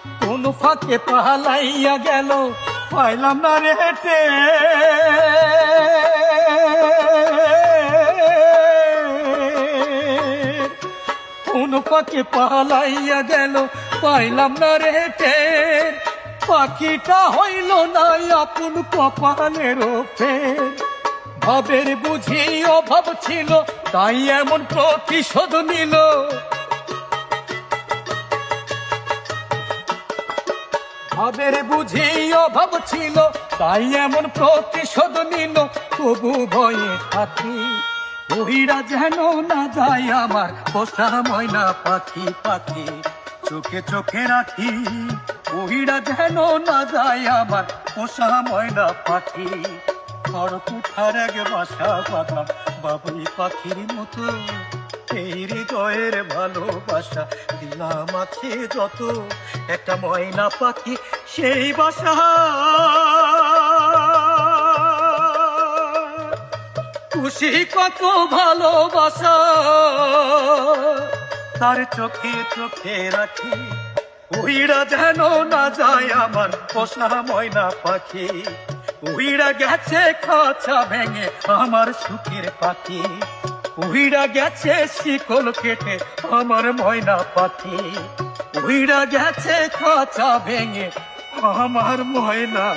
কোন ফাঁকে পালাইয়া গেল পাইলাম না রে হেঁটে। কোন ফাঁকে পালাইয়া গেল পাইলাম না রে হেঁটে। পাখিটা হইল না আপন কপালের ফের। ভাবের বুঝি অভাব ছিল তাই এমন প্রতিশোধ নিল। ভাবের বুঝি অভাব ছিল তাই এমন প্রতিশোধ নিল। তবু ভয়ে থাকি ওহিরা যেন না যায় আমার পোষা ময়না পাখি। পাখি চোখে চোখে রাখি ওহিরা যেন না যায় আমার পোষা ময়না পাখি। খড়কুঠার এক বাসা বাঁধলাম বাবুই পাখির মতো। এই হৃদয়ের ভালোবাসা দিলাম আছে যত, একটা ময়না পাখি সেই বাসা। খুশি কত ভালোবাসা তার চোখে চোখে রাখি উইরা যেন না যায় আমার পোষা ময়না পাখি। উইরা গেছে খাঁচা ভেঙে আমার সুখের পাখি। উইরা গেছে শিকল কেটে আমার ময়না পাখি। উইরা গেছে খাঁচা ভেঙে আমার ময়না।